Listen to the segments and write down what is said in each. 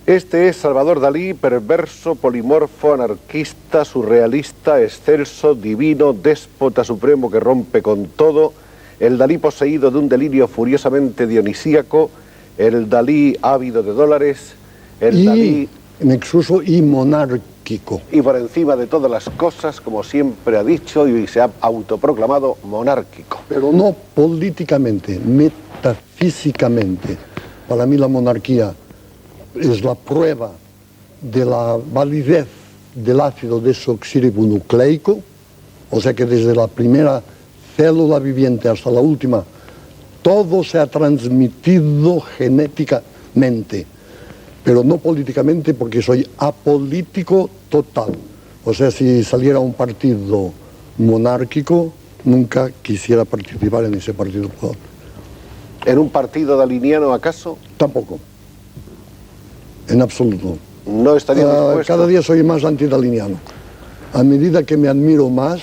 Este es Salvador Dalí, perverso, polimorfo, anarquista, surrealista, excelso, divino, déspota supremo que rompe con todo, el Dalí poseído de un delirio furiosamente dionisíaco, el Dalí ávido de dólares, el Dalí exuso y monárquico. Y por encima de todas las cosas, como siempre ha dicho y se ha autoproclamado, monárquico. Pero no políticamente, metafísicamente. Para mí la monarquía es la prueba de la validez del ácido desoxirribonucleico, o sea que desde la primera célula viviente hasta la última, todo se ha transmitido genéticamente, pero no políticamente porque soy apolítico total. O sea, si saliera un partido monárquico, nunca quisiera participar en ese partido. ¿En un partido daliniano acaso? Tampoco. En absoluto. No estaría dispuesto. Cada día soy más antidaliniano. A medida que me admiro más,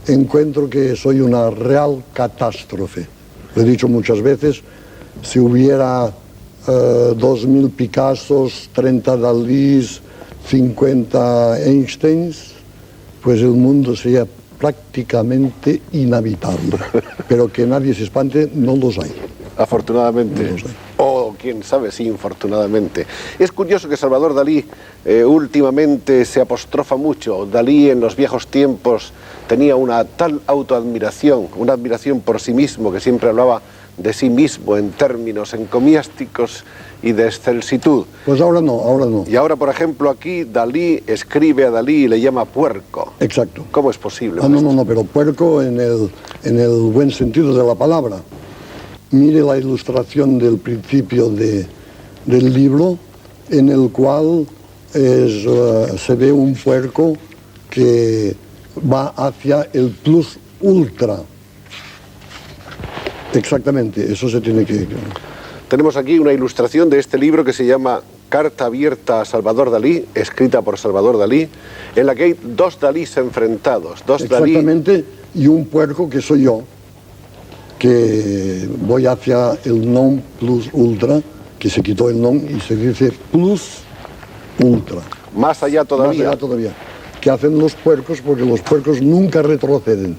encuentro que soy una real catástrofe. Lo he dicho muchas veces, si hubiera 2000 Picassos, 30 Dalís, 50 Einsteins, pues el mundo sería prácticamente inhabitable. Pero que nadie se espante, no los hay. Afortunadamente. No los hay. O quién sabe si infortunadamente. Es curioso que Salvador Dalí últimamente se apostrofa mucho. Dalí en los viejos tiempos tenía una tal autoadmiración, una admiración por sí mismo, que siempre hablaba de sí mismo en términos encomiásticos y de excelsitud. Pues ahora no, ahora no. Y ahora, por ejemplo, aquí Dalí escribe a Dalí y le llama puerco. Exacto. ¿Cómo es posible? No, pero puerco en el buen sentido de la palabra. Mire la ilustración del principio del libro, en el cual se ve un puerco que va hacia el plus ultra. Exactamente, eso se tiene que... Tenemos aquí una ilustración de este libro que se llama Carta abierta a Salvador Dalí, escrita por Salvador Dalí, en la que hay dos Dalís enfrentados. Exactamente, Dalí... y un puerco que soy yo, que voy hacia el non plus ultra, que se quitó el non y se dice plus ultra. Más allá todavía. Más allá todavía. Que hacen los puercos, porque los puercos nunca retroceden.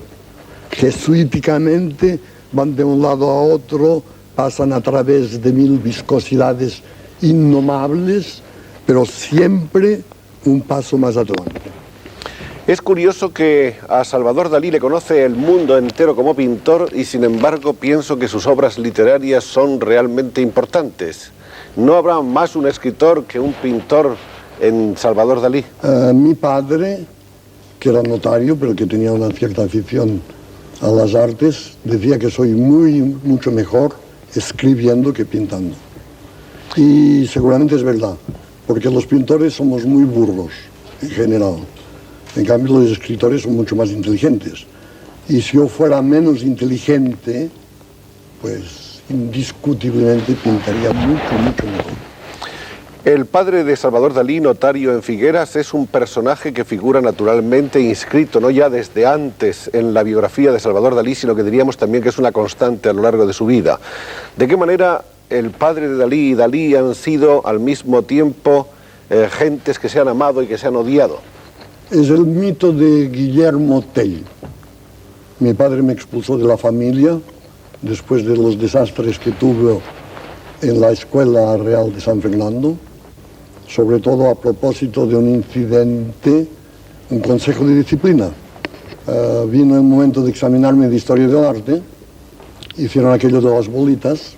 Jesuíticamente van de un lado a otro, pasan a través de 1000 viscosidades innomables, pero siempre un paso más adelante. Es curioso que a Salvador Dalí le conoce el mundo entero como pintor y sin embargo pienso que sus obras literarias son realmente importantes. ¿No habrá más un escritor que un pintor en Salvador Dalí? Mi padre, que era notario pero que tenía una cierta afición a las artes, decía que soy mucho mejor escribiendo que pintando. Y seguramente es verdad, porque los pintores somos muy burros en general. En cambio, los escritores son mucho más inteligentes. Y si yo fuera menos inteligente, pues indiscutiblemente pintaría mucho mejor. El padre de Salvador Dalí, notario en Figueras, es un personaje que figura naturalmente inscrito, no ya desde antes en la biografía de Salvador Dalí, sino que diríamos también que es una constante a lo largo de su vida. ¿De qué manera el padre de Dalí y Dalí han sido al mismo tiempo gentes que se han amado y que se han odiado. Es el mito de Guillermo Tell. Mi padre me expulsó de la familia después de los desastres que tuve en la Escuela Real de San Fernando, sobre todo a propósito de un incidente, un consejo de disciplina. Vino el momento de examinarme de Historia del Arte, hicieron aquello de las bolitas,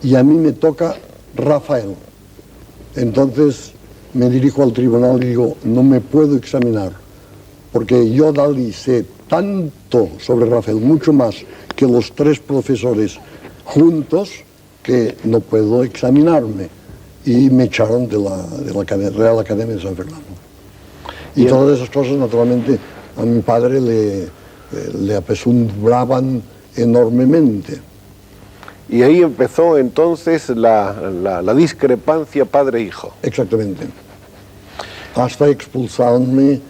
y a mí me toca Rafael. Entonces me dirijo al tribunal y digo, no me puedo examinar, porque yo, Dalí, sé tanto sobre Rafael, mucho más que los 3 profesores juntos, que no puedo examinarme. Y me echaron de la Real Academia de San Fernando. Y todas esas cosas, naturalmente, a mi padre le apesumbraban enormemente. Y ahí empezó entonces la discrepancia padre-hijo. Exactamente. Hasta expulsarme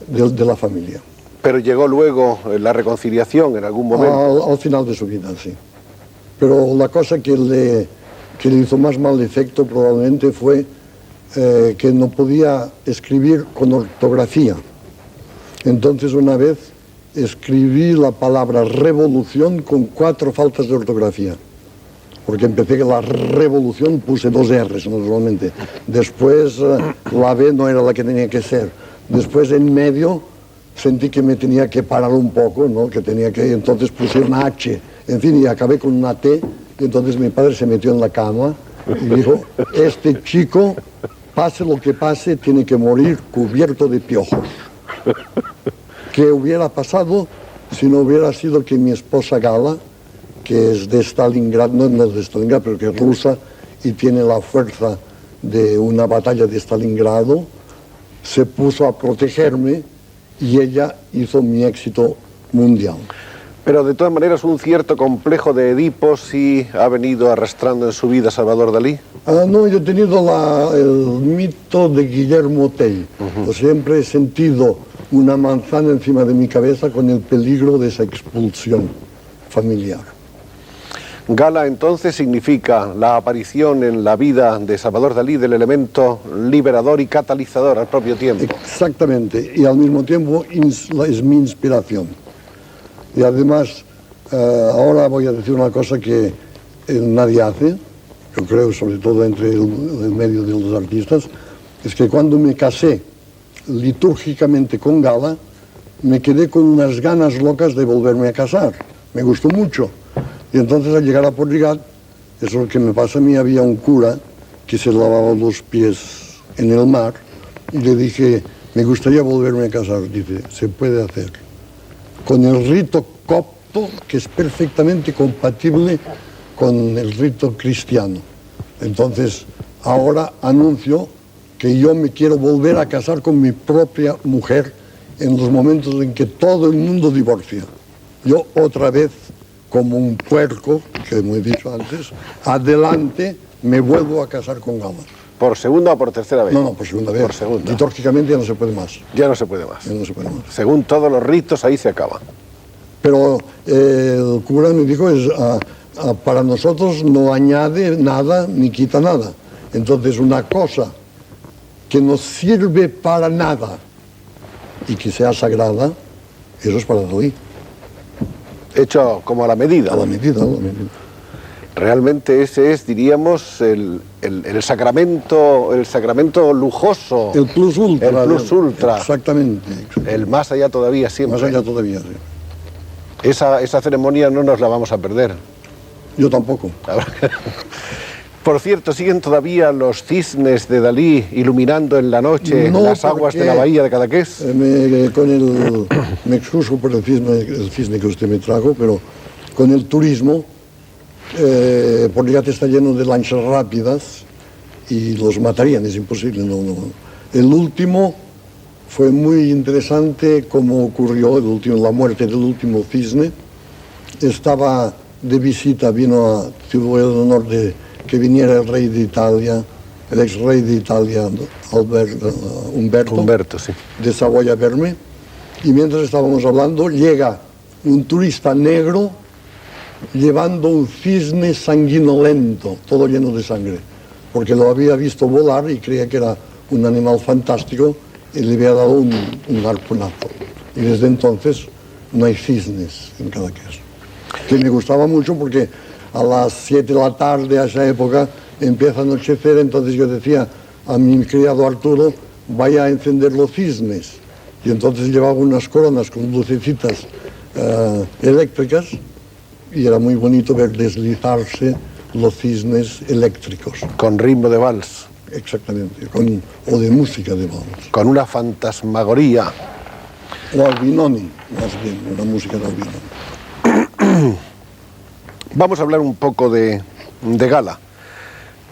de la familia. Pero llegó luego la reconciliación en algún momento. Al final de su vida, sí. Pero la cosa que le hizo más mal efecto probablemente fue que no podía escribir con ortografía. Entonces una vez escribí la palabra revolución con 4 faltas de ortografía. Porque empecé que la revolución puse 2 R's normalmente. Después la B no era la que tenía que ser. Después en medio sentí que me tenía que parar un poco, ¿no? Entonces puse una H. En fin, y acabé con una T. Y entonces mi padre se metió en la cama y dijo, este chico, pase lo que pase, tiene que morir cubierto de piojos. ¿Qué hubiera pasado si no hubiera sido que mi esposa Gala, que es de Stalingrado, no de Stalingrado, pero que es rusa y tiene la fuerza de una batalla de Stalingrado, se puso a protegerme y ella hizo mi éxito mundial. Pero de todas maneras un cierto complejo de Edipo sí ha venido arrastrando en su vida Salvador Dalí. No, yo he tenido el mito de Guillermo Tell. Siempre he sentido una manzana encima de mi cabeza con el peligro de esa expulsión familiar. Gala entonces significa la aparición en la vida de Salvador Dalí del elemento liberador y catalizador al propio tiempo. Exactamente, y al mismo tiempo es mi inspiración. Y además, ahora voy a decir una cosa que nadie hace, yo creo, sobre todo entre el medio de los artistas, es que cuando me casé litúrgicamente con Gala, me quedé con unas ganas locas de volverme a casar. Me gustó mucho. Y entonces al llegar a Porrigat, eso es lo que me pasa a mí, había un cura que se lavaba los pies en el mar y le dije, me gustaría volverme a casar. Dice, se puede hacer. Con el rito copto, que es perfectamente compatible con el rito cristiano. Entonces, ahora anuncio que yo me quiero volver a casar con mi propia mujer en los momentos en que todo el mundo divorcia. Yo otra vez, como un puerco, que hemos dicho antes, adelante me vuelvo a casar con Gala. ¿Por segunda o por tercera vez? No, por segunda vez. Por segunda. Litúrgicamente ya no se puede más. Ya no se puede más. Ya no se puede más. Según todos los ritos, ahí se acaba. Pero el cura me dijo, para nosotros no añade nada ni quita nada. Entonces una cosa que no sirve para nada y que sea sagrada, eso es para Dalí. Hecho como a la medida. A la medida, a la medida. Realmente ese es, diríamos, el sacramento lujoso. El plus ultra. El plus ultra. Exactamente. El más allá todavía siempre. Más allá todavía, sí. Esa ceremonia no nos la vamos a perder. Yo tampoco. Por cierto, ¿siguen todavía los cisnes de Dalí iluminando en la noche las aguas de la bahía de Cadaqués? Me excuso por el cisne que usted me trajo, pero con el turismo, Porrigat está lleno de lanchas rápidas y los matarían, es imposible. No. El último fue muy interesante como ocurrió, la muerte del último cisne. Estaba de visita, tuvo el honor de que viniera el rey de Italia, el ex rey de Italia, Humberto, sí, de Saboya a verme, y mientras estábamos hablando llega un turista negro llevando un cisne sanguinolento, todo lleno de sangre, porque lo había visto volar y creía que era un animal fantástico y le había dado un arponazo. Y desde entonces no hay cisnes en Cadaqués. Que me gustaba mucho porque a las 7 de la tarde, a esa época, empieza a anochecer, entonces yo decía a mi criado Arturo, vaya a encender los cisnes. Y entonces llevaba unas coronas con lucecitas eléctricas y era muy bonito ver deslizarse los cisnes eléctricos. Con ritmo de vals. Exactamente, o de música de vals. Con una fantasmagoría. O Albinoni, más bien, una música de Albinoni. Vamos a hablar un poco de Gala.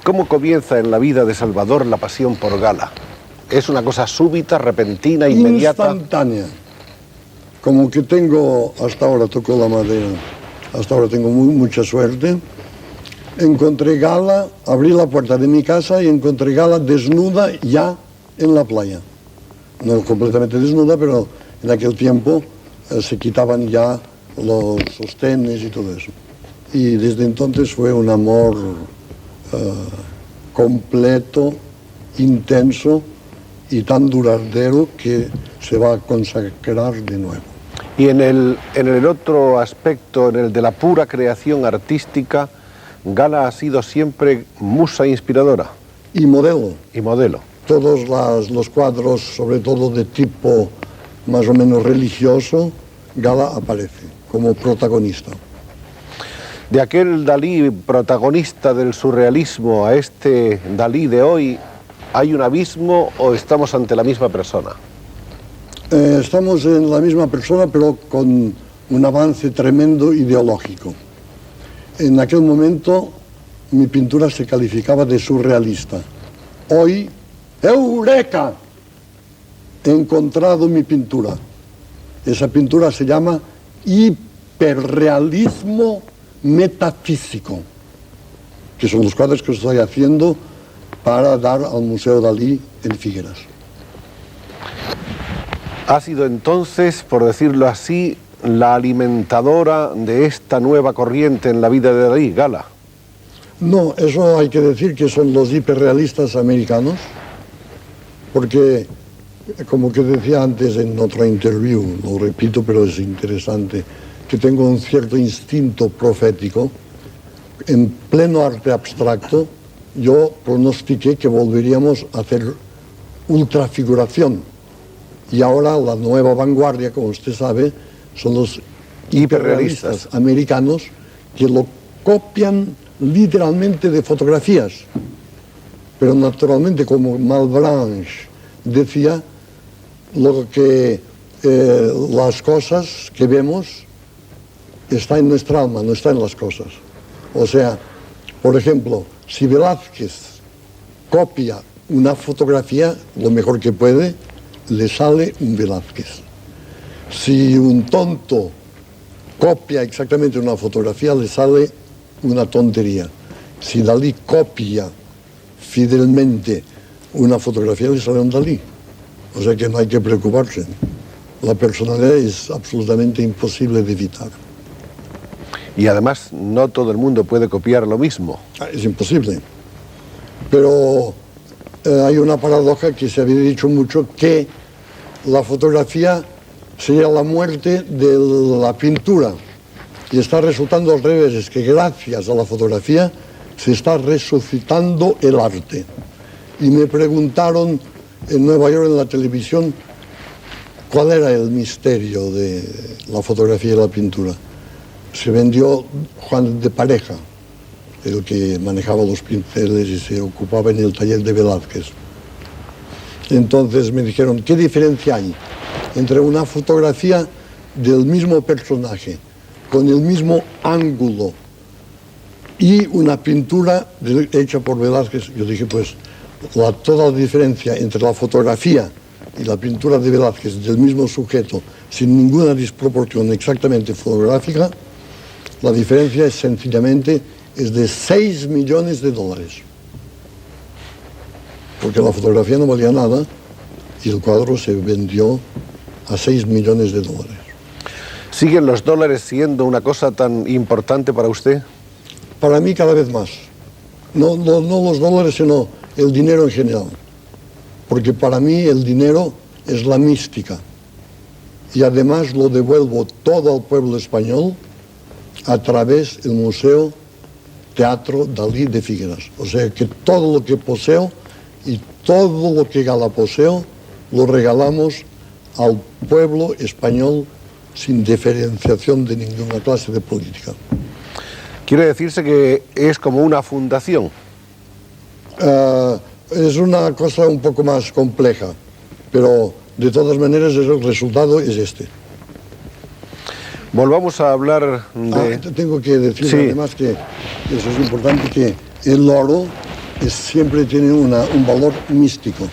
¿Cómo comienza en la vida de Salvador la pasión por Gala? ¿Es una cosa súbita, repentina, inmediata? Instantánea. Como que tengo, hasta ahora tocó la madera, hasta ahora tengo mucha suerte. Encontré Gala, abrí la puerta de mi casa y encontré Gala desnuda ya en la playa. No completamente desnuda, pero en aquel tiempo se quitaban ya los sostenes y todo eso. Y desde entonces fue un amor completo, intenso y tan duradero que se va a consagrar de nuevo. Y en el otro aspecto, en el de la pura creación artística, Gala ha sido siempre musa inspiradora. Y modelo. Y modelo. Todos los cuadros, sobre todo de tipo más o menos religioso, Gala aparece como protagonista. De aquel Dalí protagonista del surrealismo a este Dalí de hoy, ¿hay un abismo o estamos ante la misma persona? Estamos en la misma persona, pero con un avance tremendo ideológico. En aquel momento mi pintura se calificaba de surrealista. Hoy, ¡eureka!, he encontrado mi pintura. Esa pintura se llama hiperrealismo metafísico, que son los cuadros que estoy haciendo para dar al Museo Dalí en Figueras. Ha sido entonces, por decirlo así, la alimentadora de esta nueva corriente en la vida de Dalí, Gala. No, eso hay que decir que son los hiperrealistas americanos, porque, como que decía antes en otra interview, lo repito, pero es interesante, que tengo un cierto instinto profético. En pleno arte abstracto, yo pronostiqué que volveríamos a hacer ultrafiguración. Y ahora la nueva vanguardia, como usted sabe, son los hiperrealistas americanos que lo copian literalmente de fotografías. Pero naturalmente, como Malebranche decía, lo que las cosas que vemos está en nuestra alma, no está en las cosas. O sea, por ejemplo, si Velázquez copia una fotografía, lo mejor que puede, le sale un Velázquez. Si un tonto copia exactamente una fotografía, le sale una tontería. Si Dalí copia fidelmente una fotografía, le sale un Dalí. O sea que no hay que preocuparse. La personalidad es absolutamente imposible de evitar. Y además no todo el mundo puede copiar lo mismo. Es imposible. Pero hay una paradoja que se había dicho mucho, que la fotografía sería la muerte de la pintura. Y está resultando al revés, es que gracias a la fotografía se está resucitando el arte. Y me preguntaron en Nueva York en la televisión cuál era el misterio de la fotografía y la pintura. Se vendió Juan de Pareja, el que manejaba los pinceles y se ocupaba en el taller de Velázquez. Entonces me dijeron, ¿qué diferencia hay entre una fotografía del mismo personaje, con el mismo ángulo, y una pintura hecha por Velázquez? Yo dije, pues toda la diferencia entre la fotografía y la pintura de Velázquez del mismo sujeto, sin ninguna desproporción exactamente fotográfica, la diferencia es sencillamente de $6 millones. Porque la fotografía no valía nada y el cuadro se vendió a $6 millones. ¿Siguen los dólares siendo una cosa tan importante para usted? Para mí cada vez más. No los dólares, sino el dinero en general. Porque para mí el dinero es la mística. Y además lo devuelvo todo al pueblo español a través del Museo Teatro Dalí de Figueras. O sea que todo lo que poseo y todo lo que Gala poseo lo regalamos al pueblo español sin diferenciación de ninguna clase de política. ¿Quiere decirse que es como una fundación? Es una cosa un poco más compleja, pero de todas maneras el resultado es este. Volvamos a hablar de... Tengo que decir sí. Además que eso es importante, que el oro siempre tiene un valor místico.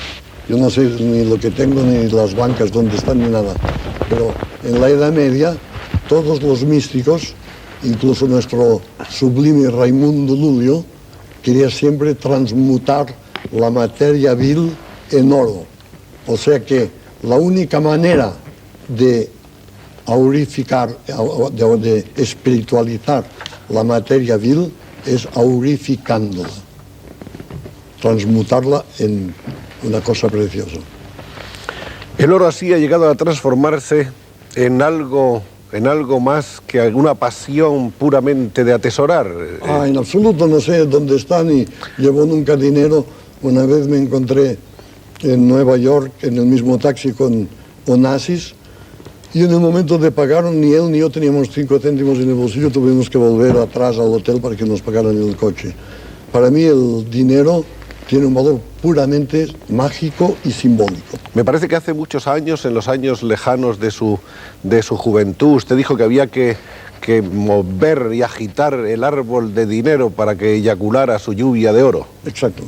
Yo no sé ni lo que tengo, ni las bancas donde están, ni nada. Pero en la Edad Media, todos los místicos, incluso nuestro sublime Raimundo Lulio, quería siempre transmutar la materia vil en oro. O sea que la única manera de aurificar, de espiritualizar la materia vil es aurificándola, transmutarla en una cosa preciosa. El oro así ha llegado a transformarse en algo más que alguna pasión puramente de atesorar. En absoluto no sé dónde está ni llevo nunca dinero. Una vez me encontré en Nueva York en el mismo taxi con Onassis y en el momento de pagar ni él ni yo teníamos 5 céntimos en el bolsillo, tuvimos que volver atrás al hotel para que nos pagaran el coche. Para mí el dinero tiene un valor puramente mágico y simbólico. Me parece que hace muchos años, en los años lejanos de su juventud, usted dijo que había que mover y agitar el árbol de dinero para que eyaculara su lluvia de oro. Exacto.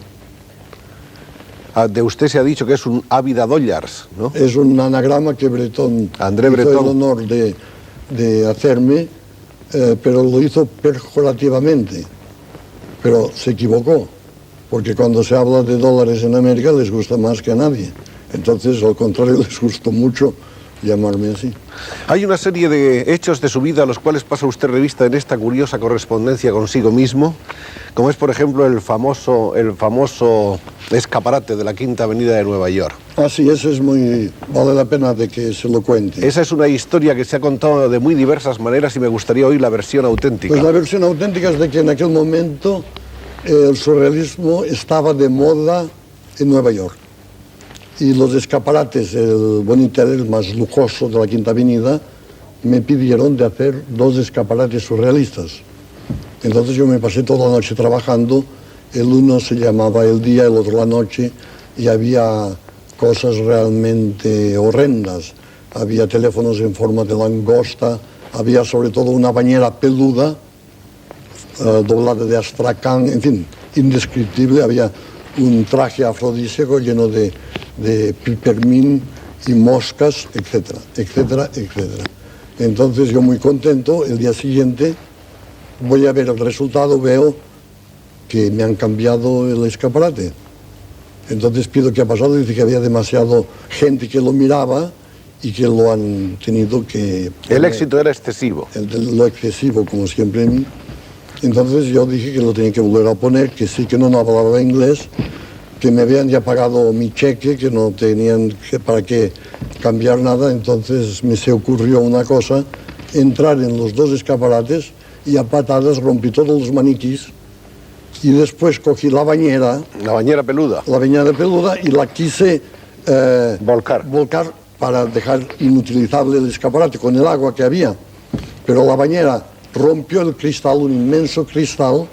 De usted se ha dicho que es un ávida dollars, ¿no? Es un anagrama que Bretón André hizo Breton el honor de hacerme, pero lo hizo pejorativamente. Pero se equivocó, porque cuando se habla de dólares en América les gusta más que a nadie. Entonces, al contrario, les gustó mucho llamarme así. Hay una serie de hechos de su vida a los cuales pasa usted revista en esta curiosa correspondencia consigo mismo, como es, por ejemplo, el famoso escaparate de la Quinta Avenida de Nueva York. Sí, eso es vale la pena de que se lo cuente. Esa es una historia que se ha contado de muy diversas maneras y me gustaría oír la versión auténtica. Pues la versión auténtica es de que en aquel momento el surrealismo estaba de moda en Nueva York. Y los escaparates, el Boniter, el más lujoso de la Quinta Avenida, me pidieron de hacer 2 escaparates surrealistas. Entonces yo me pasé toda la noche trabajando, el uno se llamaba El Día, el otro La Noche, y había cosas realmente horrendas. Había teléfonos en forma de langosta, había sobre todo una bañera peluda, doblada de astracán, en fin, indescriptible. Había un traje afrodisíaco lleno de pipermín y moscas, etcétera, etcétera, etcétera. Entonces yo muy contento, el día siguiente voy a ver el resultado, veo que me han cambiado el escaparate. Entonces pido qué ha pasado, dice que había demasiado gente que lo miraba y que lo han tenido que... El éxito era excesivo. Lo excesivo, como siempre en mí. Entonces yo dije que lo tenía que volver a poner, que sí, que no hablaba inglés, que me habían ya pagado mi cheque, que no tenían para qué cambiar nada. Entonces me se ocurrió una cosa, entrar en los 2 escaparates y a patadas rompí todos los maniquís y después cogí la bañera. La bañera peluda. La bañera peluda y la quise volcar para dejar inutilizable el escaparate con el agua que había. Pero la bañera rompió el cristal, un inmenso cristal,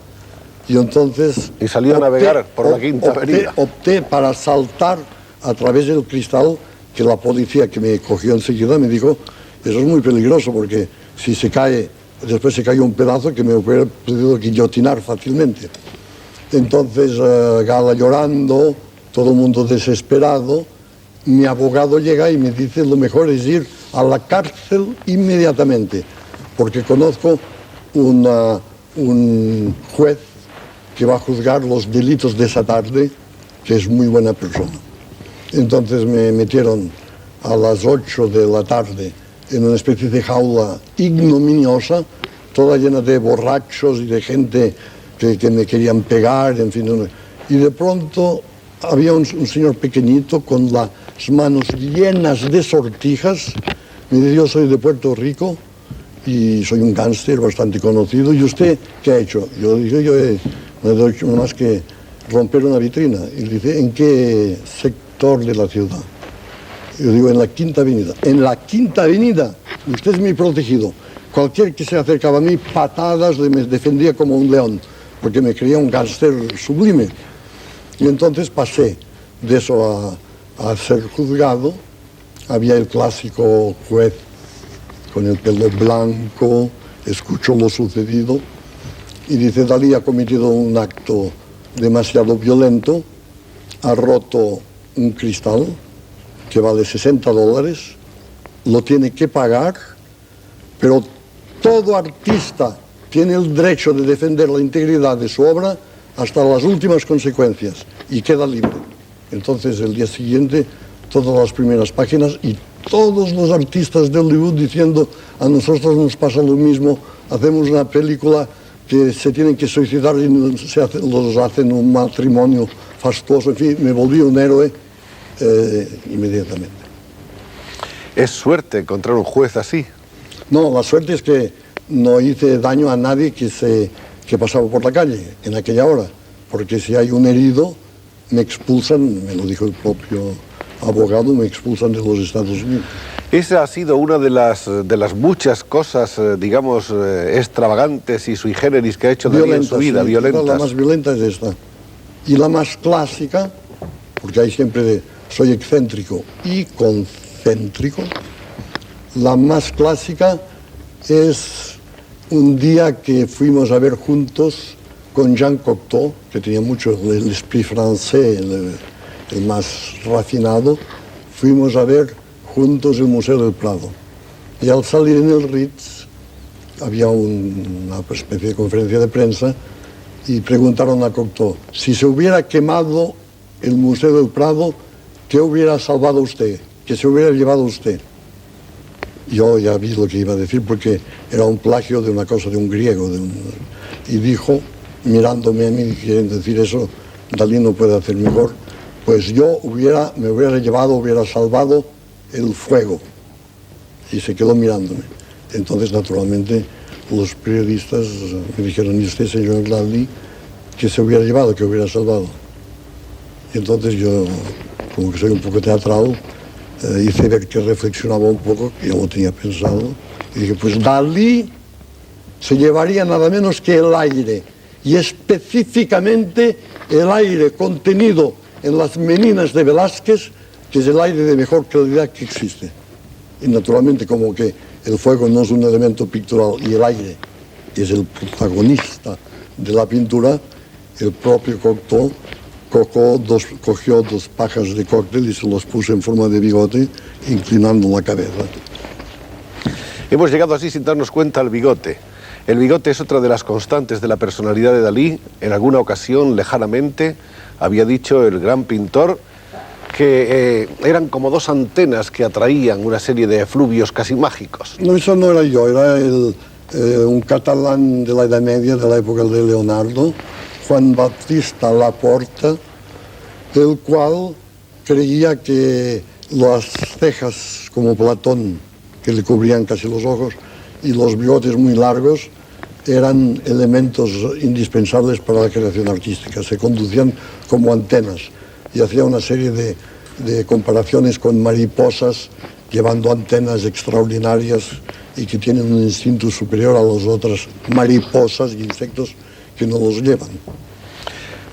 y entonces... Y salió a navegar por la Quinta Avenida. Opté para saltar a través del cristal, que la policía que me cogió enseguida me dijo, eso es muy peligroso porque si se cae, después se cae un pedazo que me hubiera podido guillotinar fácilmente. Entonces Gala llorando, todo el mundo desesperado, mi abogado llega y me dice lo mejor es ir a la cárcel inmediatamente, porque conozco un juez que va a juzgar los delitos de esa tarde, que es muy buena persona. Entonces me metieron a las 8 de la tarde en una especie de jaula ignominiosa, toda llena de borrachos y de gente que me querían pegar, en fin. Y de pronto había un señor pequeñito con las manos llenas de sortijas. Me dice, yo soy de Puerto Rico y soy un gángster bastante conocido. ¿Y usted qué ha hecho? Yo dije, no he hecho más que romper una vitrina. Y dice, ¿en qué sector de la ciudad? Yo digo, en la Quinta Avenida. En la Quinta Avenida, usted es mi protegido. Cualquier que se acercaba a mí, patadas, me defendía como un león, porque me creía un gángster sublime. Y entonces pasé de eso a ser juzgado. Había el clásico juez con el pelo blanco, escuchó lo sucedido y dice, Dalí ha cometido un acto demasiado violento, ha roto un cristal que vale $60, lo tiene que pagar, pero todo artista tiene el derecho de defender la integridad de su obra hasta las últimas consecuencias y queda libre. Entonces el día siguiente todas las primeras páginas y todos los artistas de Hollywood diciendo, a nosotros nos pasa lo mismo, hacemos una película que se tienen que suicidar y los hacen un matrimonio fastuoso. En fin, me volví un héroe inmediatamente. ¿Es suerte encontrar un juez así? No, la suerte es que no hice daño a nadie que pasaba por la calle en aquella hora, porque si hay un herido, me expulsan, me lo dijo el propio abogado, me expulsan de los Estados Unidos. Esa ha sido una de las muchas cosas, digamos, extravagantes y sui generis que ha hecho Dalí en su vida, sí, violentas. La más violenta es esta. Y la más clásica, porque hay siempre soy excéntrico y concéntrico, la más clásica es un día que fuimos a ver juntos con Jean Cocteau, que tenía mucho el esprit francés, el más refinado, fuimos a ver juntos el Museo del Prado. Y al salir en el Ritz había una especie de conferencia de prensa y preguntaron a Cocteau, si se hubiera quemado el Museo del Prado, ¿qué hubiera salvado usted? ¿Qué se hubiera llevado usted? Yo ya vi lo que iba a decir porque era un plagio de una cosa de un griego. Y dijo, mirándome a mí, queriendo decir eso, Dalí no puede hacer mejor, pues yo me hubiera salvado el fuego. Y se quedó mirándome. Entonces, naturalmente, los periodistas me dijeron, ¿y usted, señor Dalí, qué se hubiera llevado, qué hubiera salvado? Y entonces yo, como que soy un poco teatral, hice ver que reflexionaba un poco, que yo lo tenía pensado, y dije, pues Dalí se llevaría nada menos que el aire, y específicamente el aire contenido en las meninas de Velázquez, que es el aire de mejor calidad que existe. Y naturalmente, como que el fuego no es un elemento pictural y el aire es el protagonista de la pintura, el propio Cocteau cogió dos pajas de cóctel y se los puso en forma de bigote, inclinando la cabeza. Hemos llegado así sin darnos cuenta al bigote. El bigote es otra de las constantes de la personalidad de Dalí. En alguna ocasión, lejanamente, había dicho el gran pintor que eran como dos antenas que atraían una serie de efluvios casi mágicos. No, eso no era yo, era un catalán de la Edad Media, de la época de Leonardo, Juan Baptista Laporta, el cual creía que las cejas, como Platón, que le cubrían casi los ojos, y los bigotes muy largos, eran elementos indispensables para la creación artística. Se conducían como antenas y hacía una serie de comparaciones con mariposas llevando antenas extraordinarias y que tienen un instinto superior a las otras mariposas y insectos que no los llevan.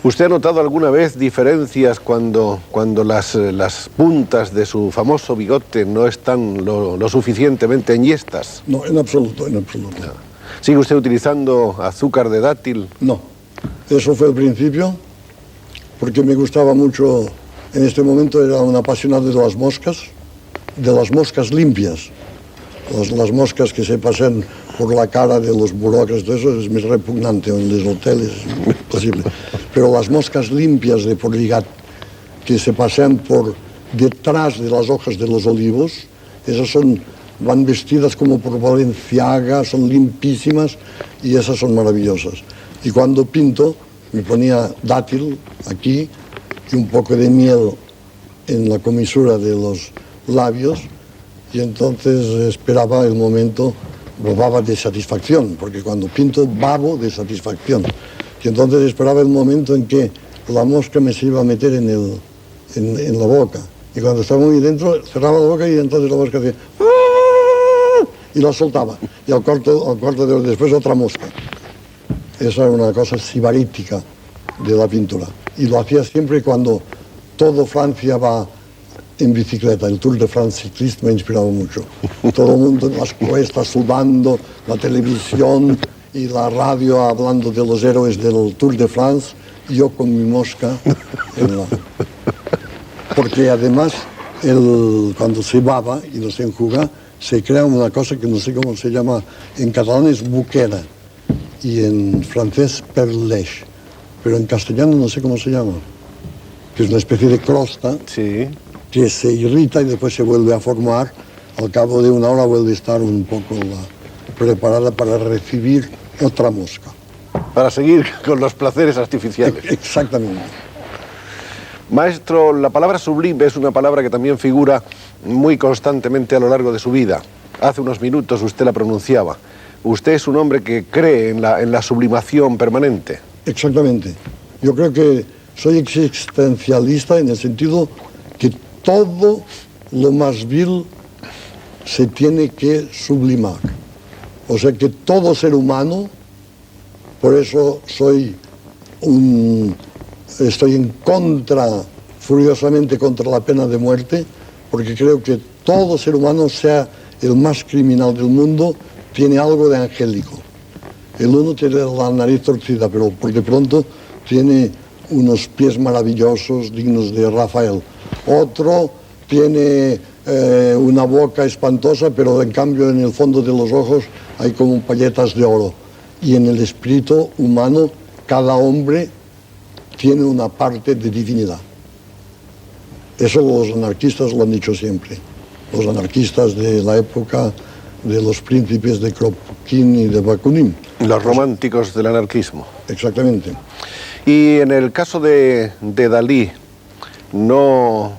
¿Usted ha notado alguna vez diferencias cuando las puntas de su famoso bigote no están lo suficientemente enhiestas? No, en absoluto, en absoluto. ¿Sigue usted utilizando azúcar de dátil? No, eso fue el principio, porque me gustaba mucho, en este momento era un apasionado de las moscas limpias. Las moscas que se pasan por la cara de los burócratas, todo eso es muy repugnante en los hoteles, es imposible. Pero las moscas limpias de Porligat, que se pasean por detrás de las hojas de los olivos, esas son van vestidas como por Balenciaga, son limpísimas y esas son maravillosas. Y cuando pinto me ponía dátil aquí y un poco de miel en la comisura de los labios y entonces esperaba el momento, bobaba de satisfacción, porque cuando pinto babo de satisfacción. Y entonces esperaba el momento en que la mosca me se iba a meter en la boca. Y cuando estaba muy dentro, cerraba la boca y entonces la mosca hacía ¡ah! Y la soltaba. Y al cuarto de hora después otra mosca. Esa era una cosa sibarítica de la pintura. Y lo hacía siempre cuando todo Francia va en bicicleta. El Tour de France ciclista me ha inspirado mucho. Todo el mundo en las cuestas sudando, la televisión y la radio hablando de los héroes del Tour de France, y yo con mi mosca en la... Porque además, cuando se baba y no se enjuga, se crea una cosa que no sé cómo se llama, en catalán es buquera y en francés perlèche, pero en castellano no sé cómo se llama, que es una especie de crosta Sí. que se irrita y después se vuelve a formar. Al cabo de una hora vuelve a estar un poco preparada para recibir otra mosca. Para seguir con los placeres artificiales. Exactamente. Maestro, la palabra sublime es una palabra que también figura muy constantemente a lo largo de su vida. Hace unos minutos usted la pronunciaba. Usted es un hombre que cree en la sublimación permanente. Exactamente. Yo creo que soy existencialista en el sentido que todo lo más vil se tiene que sublimar. O sea que todo ser humano, por eso estoy en contra, furiosamente contra la pena de muerte, porque creo que todo ser humano, sea el más criminal del mundo, tiene algo de angélico. El uno tiene la nariz torcida, pero por de pronto tiene unos pies maravillosos, dignos de Rafael. Otro tiene una boca espantosa, pero en cambio en el fondo de los ojos hay como palletas de oro. Y en el espíritu humano, cada hombre tiene una parte de divinidad. Eso los anarquistas lo han dicho siempre. Los anarquistas de la época de los príncipes de Kropotkin y de Bakunin. Los románticos del anarquismo. Exactamente. Y en el caso de Dalí, ¿no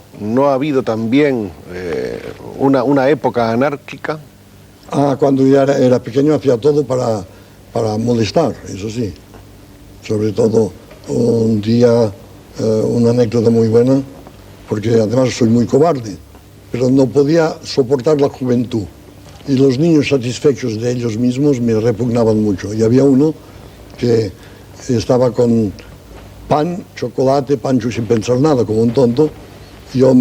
ha habido también una época anárquica? Cuando ya era pequeño hacía todo para molestar, eso sí. Sobre todo un día, una anécdota muy buena, porque además soy muy cobarde, pero no podía soportar la juventud. Y los niños satisfechos de ellos mismos me repugnaban mucho. Y había uno que estaba con pan, chocolate, pancho sin pensar nada, como un tonto. Yo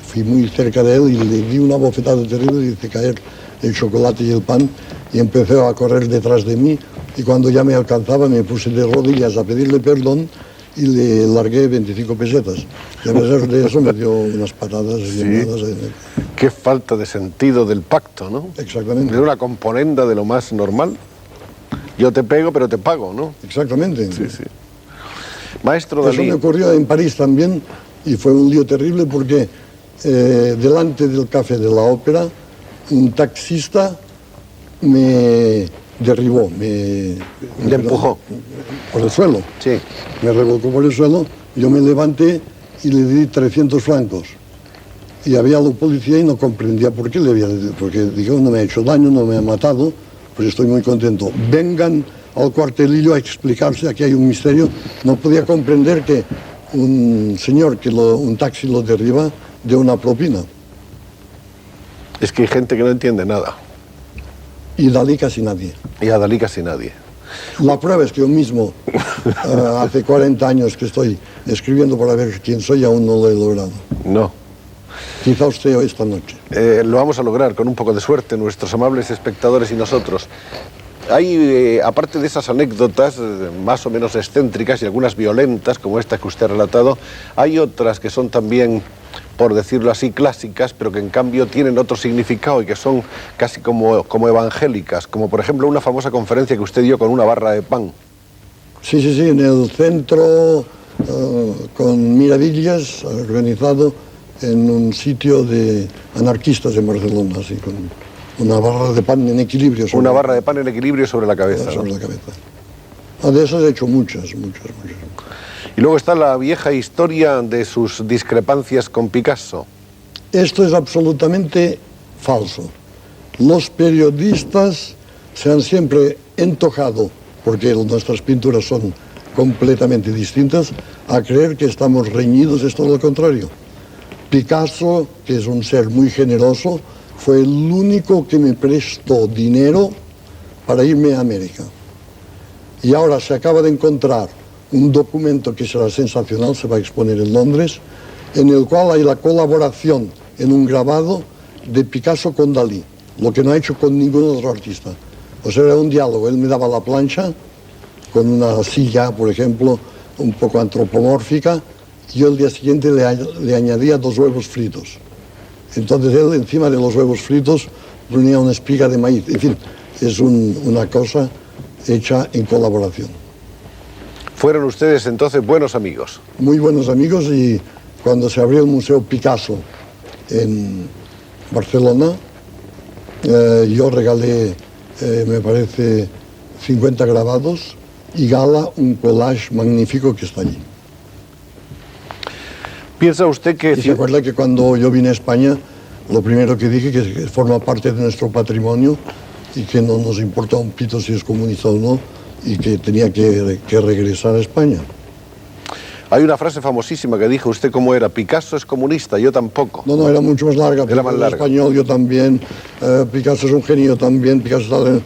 fui muy cerca de él y le di una bofetada terrible y hice caer el chocolate y el pan y empezó a correr detrás de mí, y cuando ya me alcanzaba me puse de rodillas a pedirle perdón y le largué 25 pesetas. Y a pesar de eso me dio unas patadas llenadas. Qué falta de sentido del pacto, ¿no? Exactamente. Es una componenda de lo más normal. Yo te pego, pero te pago, ¿no? Exactamente. Sí, sí. Maestro Dalí. Eso me ocurrió en París también y fue un lío terrible porque delante del café de la ópera un taxista me derribó, le empujó por el suelo. Sí. Me revolcó por el suelo, yo me levanté y le di 300 francos. Y había la policía y no comprendía por qué le había, porque dijo, no me ha hecho daño, no me ha matado, pues estoy muy contento. Vengan al cuartelillo a explicarse, aquí hay un misterio. No podía comprender que un señor un taxi lo derriba de una propina. Es que hay gente que no entiende nada. Y Dalí casi nadie. Y a Dalí casi nadie. La prueba es que yo mismo, hace 40 años que estoy escribiendo para ver quién soy, y aún no lo he logrado. No. Quizá usted esta noche. Lo vamos a lograr con un poco de suerte, nuestros amables espectadores y nosotros. Hay, aparte de esas anécdotas más o menos excéntricas y algunas violentas, como esta que usted ha relatado, hay otras que son también, por decirlo así, clásicas, pero que en cambio tienen otro significado y que son casi como evangélicas, como por ejemplo una famosa conferencia que usted dio con una barra de pan. Sí, en el centro, con Miravillas, organizado en un sitio de anarquistas en Barcelona, así, con una barra de pan en equilibrio. Una barra de pan en equilibrio sobre la cabeza. Sobre ¿no? la cabeza. De esas he hecho muchas. Y luego está la vieja historia de sus discrepancias con Picasso. Esto es absolutamente falso. Los periodistas se han siempre entojado, porque nuestras pinturas son completamente distintas, a creer que estamos reñidos. Es todo lo contrario. Picasso, que es un ser muy generoso, fue el único que me prestó dinero para irme a América. Y ahora se acaba de encontrar un documento que será sensacional, se va a exponer en Londres, en el cual hay la colaboración en un grabado de Picasso con Dalí, lo que no ha hecho con ningún otro artista. O sea, era un diálogo, él me daba la plancha con una silla, por ejemplo, un poco antropomórfica, y yo el día siguiente le añadía 2 huevos fritos. Entonces él encima de los huevos fritos ponía una espiga de maíz. En fin, es una cosa hecha en colaboración. ¿Fueron ustedes entonces buenos amigos? Muy buenos amigos, y cuando se abrió el Museo Picasso en Barcelona, yo regalé, me parece, 50 grabados y Gala un collage magnífico que está allí. ¿Piensa usted que... Y se acuerda que cuando yo vine a España, lo primero que dije que forma parte de nuestro patrimonio y que no nos importa un pito si es comunista o no, y que tenía que regresar a España. Hay una frase famosísima que dijo usted, ¿cómo era? Picasso es comunista, yo tampoco. No, era mucho más larga. Era más larga. Español, yo también. Picasso es un genio, también. Picasso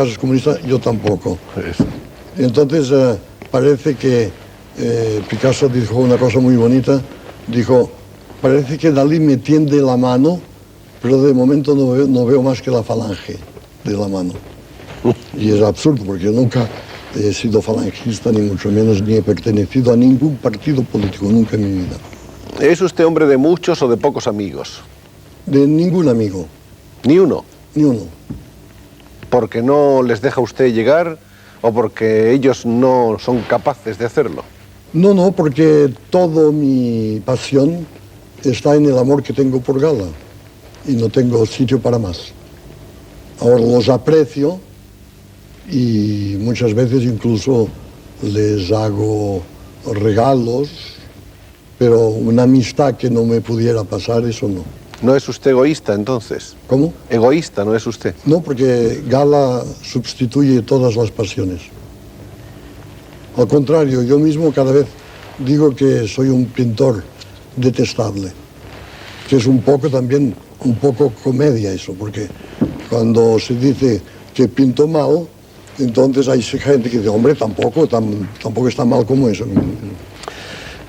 es comunista, yo tampoco. Eso. Y entonces parece que Picasso dijo una cosa muy bonita. Dijo, parece que Dalí me tiende la mano, pero de momento no veo más que la falange de la mano. Y es absurdo, porque yo nunca he sido falangista, ni mucho menos, ni he pertenecido a ningún partido político, nunca en mi vida. ¿Es usted hombre de muchos o de pocos amigos? De ningún amigo. ¿Ni uno? Ni uno. ¿Porque no les deja usted llegar o porque ellos no son capaces de hacerlo? No, porque toda mi pasión está en el amor que tengo por Gala y no tengo sitio para más. Ahora los aprecio y muchas veces incluso les hago regalos, pero una amistad que no me pudiera pasar, eso no. ¿No es usted egoísta entonces? ¿Cómo? Egoísta, ¿no es usted? No, porque Gala sustituye todas las pasiones. Al contrario, yo mismo cada vez digo que soy un pintor detestable, que es un poco también, un poco comedia eso, porque cuando se dice que pinto mal, entonces hay gente que dice, hombre, tampoco está mal como eso.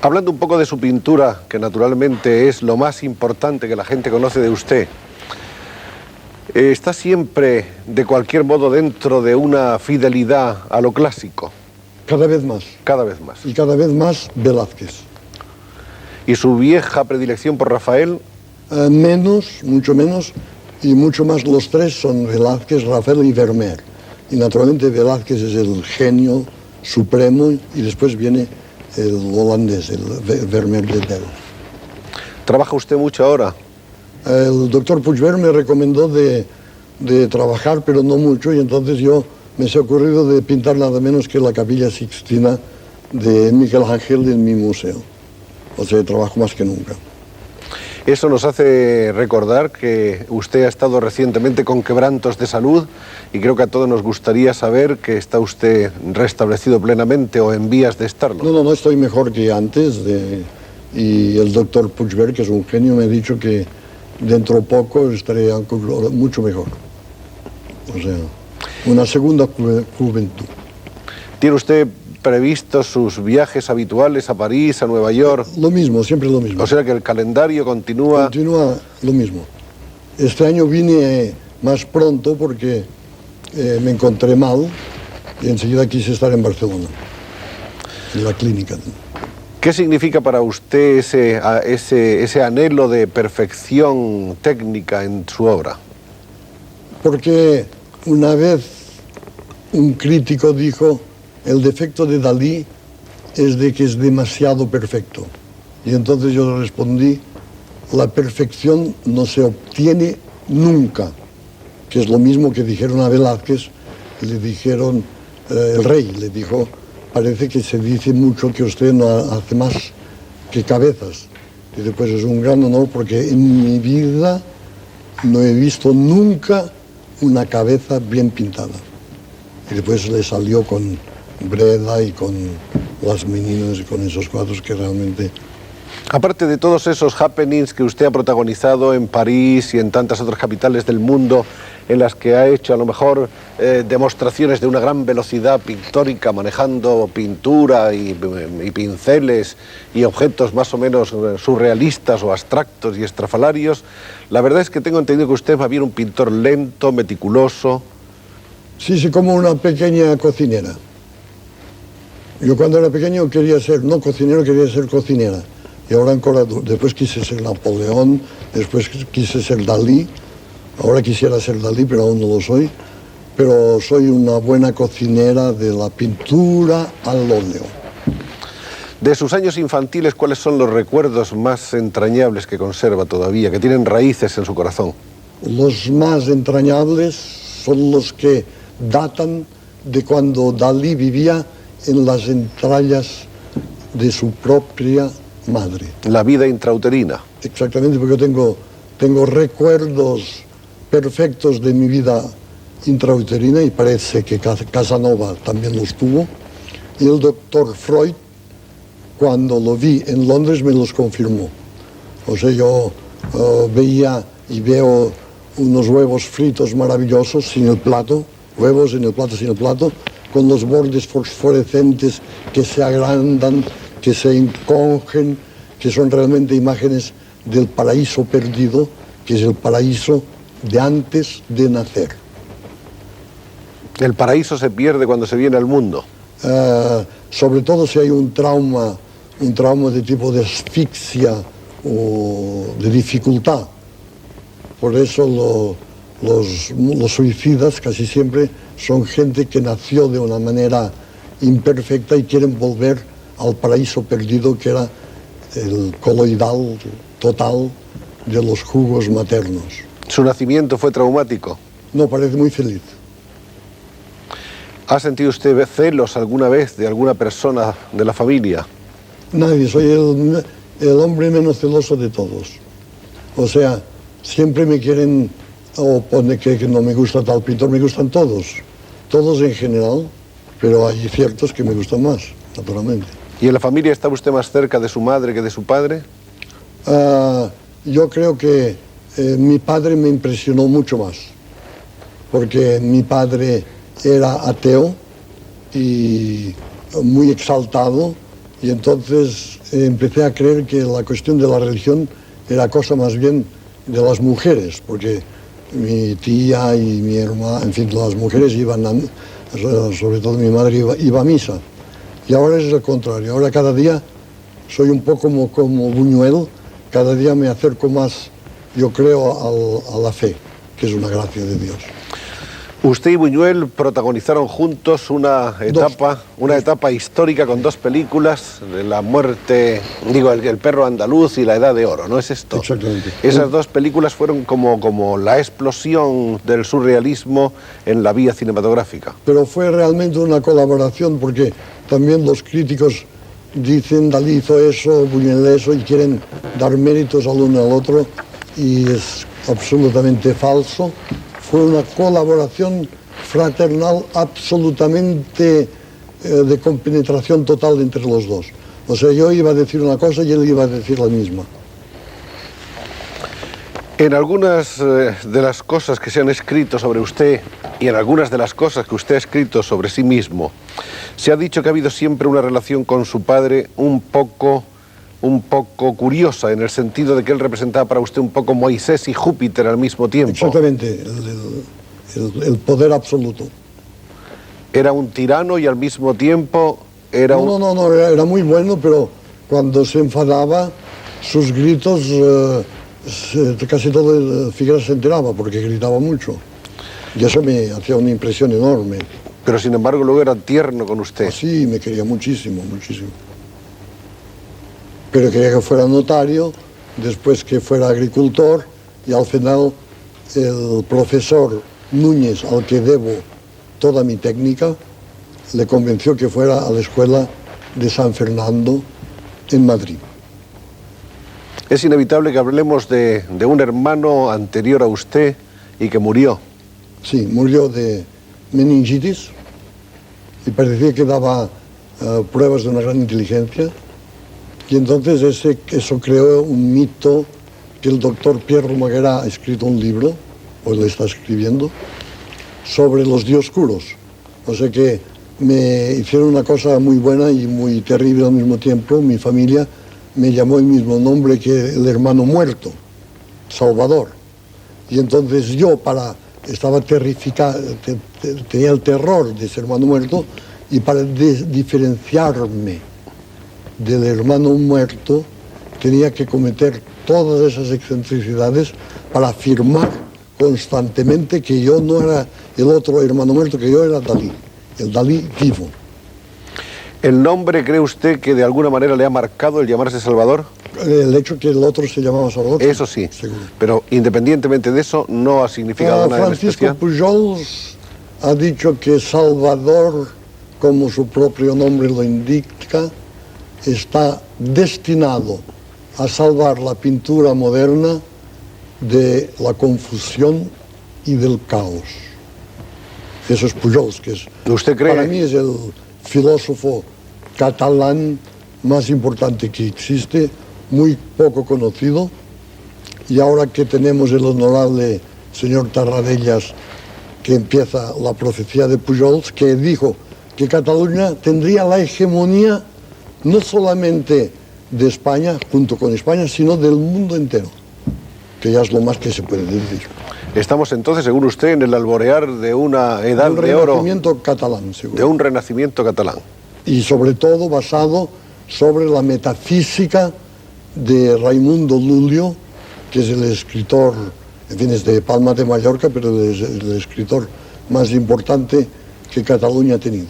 Hablando un poco de su pintura, que naturalmente es lo más importante que la gente conoce de usted, está siempre, de cualquier modo, dentro de una fidelidad a lo clásico. Cada vez más. Cada vez más. Y cada vez más Velázquez. ¿Y su vieja predilección por Rafael? Menos, mucho menos, y mucho más los tres son Velázquez, Rafael y Vermeer. Y naturalmente Velázquez es el genio supremo y después viene el holandés, el Vermeer de Delft. ¿Trabaja usted mucho ahora? El doctor Puigvert me recomendó de trabajar, pero no mucho, y entonces yo me se ha ocurrido de pintar nada menos que la Capilla Sixtina de Miguel Ángel en mi museo. O sea, trabajo más que nunca. Eso nos hace recordar que usted ha estado recientemente con quebrantos de salud y creo que a todos nos gustaría saber que está usted restablecido plenamente o en vías de estarlo. No, estoy mejor que antes. Y el doctor Puigvert, que es un genio, me ha dicho que dentro de poco estaré mucho mejor. O sea, una segunda juventud. ¿Tiene usted previstos sus viajes habituales a París, a Nueva York? Lo mismo, siempre lo mismo. O sea que el calendario continúa... Continúa lo mismo. Este año vine más pronto porque me encontré mal y enseguida quise estar en Barcelona, en la clínica. ¿Qué significa para usted ese anhelo de perfección técnica en su obra? Porque una vez un crítico dijo, el defecto de Dalí es de que es demasiado perfecto. Y entonces yo le respondí, la perfección no se obtiene nunca, que es lo mismo que dijeron a Velázquez, le dijeron, el rey le dijo, parece que se dice mucho que usted no hace más que cabezas. Y después es un gran honor porque en mi vida no he visto nunca una cabeza bien pintada. Y después le salió con Breda y con Las Meninas y con esos cuadros que realmente... Aparte de todos esos happenings que usted ha protagonizado en París y en tantas otras capitales del mundo, en las que ha hecho a lo mejor demostraciones de una gran velocidad pictórica, manejando pintura y pinceles y objetos más o menos surrealistas o abstractos y estrafalarios, la verdad es que tengo entendido que usted es más bien un pintor lento, meticuloso. Sí, sí, como una pequeña cocinera. Yo cuando era pequeño quería ser, no cocinero, quería ser cocinera. Y ahora después quise ser Napoleón, después quise ser Dalí. Ahora quisiera ser Dalí, pero aún no lo soy. Pero soy una buena cocinera de la pintura al óleo. De sus años infantiles, ¿cuáles son los recuerdos más entrañables que conserva todavía, que tienen raíces en su corazón? Los más entrañables son los que datan de cuando Dalí vivía en las entrañas de su propia madre. La vida intrauterina. Exactamente, porque yo tengo recuerdos perfectos de mi vida intrauterina y parece que Casanova también los tuvo. Y el doctor Freud, cuando lo vi en Londres, me los confirmó. O sea, yo veía y veo unos huevos fritos maravillosos sin el plato, huevos en el plato sin el plato, con los bordes fosforescentes que se agrandan, que se encogen, que son realmente imágenes del paraíso perdido, que es el paraíso de antes de nacer. El paraíso se pierde cuando se viene al mundo. Sobre todo si hay un trauma de tipo de asfixia o de dificultad. Por eso los suicidas casi siempre son gente que nació de una manera imperfecta y quieren volver al paraíso perdido, que era el coloidal total de los jugos maternos. ¿Su nacimiento fue traumático? No, parece muy feliz. ¿Ha sentido usted celos alguna vez de alguna persona de la familia? Nadie, soy el hombre menos celoso de todos. O sea, siempre me quieren, o pone que no me gusta tal pintor, me gustan todos en general, pero hay ciertos que me gustan más, naturalmente. ¿Y en la familia está usted más cerca de su madre que de su padre? Yo creo que mi padre me impresionó mucho más, porque mi padre era ateo y muy exaltado, y entonces empecé a creer que la cuestión de la religión era cosa más bien de las mujeres, porque mi tía y mi hermana, en fin, las mujeres iban, sobre todo mi madre iba a misa. Y ahora es el contrario, ahora cada día soy un poco como Buñuel, cada día me acerco más, yo creo, a la fe, que es una gracia de Dios. Usted y Buñuel protagonizaron juntos una etapa histórica con dos películas, de la muerte, el perro andaluz y La Edad de Oro, ¿no es esto? Exactamente. Esas dos películas fueron como la explosión del surrealismo en la vía cinematográfica. Pero fue realmente una colaboración, porque también los críticos dicen Dalí hizo eso, Buñuel eso, y quieren dar méritos al uno al otro, y es absolutamente falso. Fue una colaboración fraternal absolutamente de compenetración total entre los dos. O sea, yo iba a decir una cosa y él iba a decir la misma. En algunas de las cosas que se han escrito sobre usted y en algunas de las cosas que usted ha escrito sobre sí mismo, se ha dicho que ha habido siempre una relación con su padre un poco curiosa, en el sentido de que él representaba para usted un poco Moisés y Júpiter al mismo tiempo. Exactamente, el poder absoluto. Era un tirano y al mismo tiempo era No, era muy bueno, pero cuando se enfadaba, sus gritos, casi todo Figueras se enteraba, porque gritaba mucho. Y eso me hacía una impresión enorme. Pero sin embargo luego era tierno con usted. Sí, me quería muchísimo, muchísimo. Pero quería que fuera notario después que fuera agricultor, y al final el profesor Núñez, al que debo toda mi técnica, le convenció que fuera a la escuela de San Fernando en Madrid. Es inevitable que hablemos de un hermano anterior a usted y que murió. Sí, murió de meningitis y parecía que daba pruebas de una gran inteligencia. Y entonces eso creó un mito que el doctor Pierre Romaguera ha escrito un libro, o le está escribiendo, sobre los dioscuros. O sea que me hicieron una cosa muy buena y muy terrible al mismo tiempo. Mi familia me llamó el mismo nombre que el hermano muerto, Salvador. Y entonces yo estaba terrificado, tenía el terror de ese hermano muerto, y para diferenciarme del hermano muerto tenía que cometer todas esas excentricidades para afirmar constantemente que yo no era el otro hermano muerto, que yo era Dalí, el Dalí vivo. ¿El nombre cree usted que de alguna manera le ha marcado el llamarse Salvador? El hecho que el otro se llamaba Salvador. Eso sí, seguro. Pero independientemente de eso, no ha significado nada Francisco especial. Pujols ha dicho que Salvador, como su propio nombre lo indica, está destinado a salvar la pintura moderna de la confusión y del caos. Eso es Pujols, que es, ¿Usted cree? Para mí es el filósofo catalán más importante que existe, muy poco conocido, y ahora que tenemos el honorable señor Tarradellas, que empieza la profecía de Pujols, que dijo que Cataluña tendría la hegemonía no solamente de España, junto con España, sino del mundo entero, que ya es lo más que se puede decir. Estamos entonces, según usted, en el alborear de una edad de oro. Un renacimiento catalán, seguro. De un renacimiento catalán. Y sobre todo basado sobre la metafísica de Raimundo Lulio, que es el escritor, en fin, es de Palma de Mallorca, pero es el escritor más importante que Cataluña ha tenido.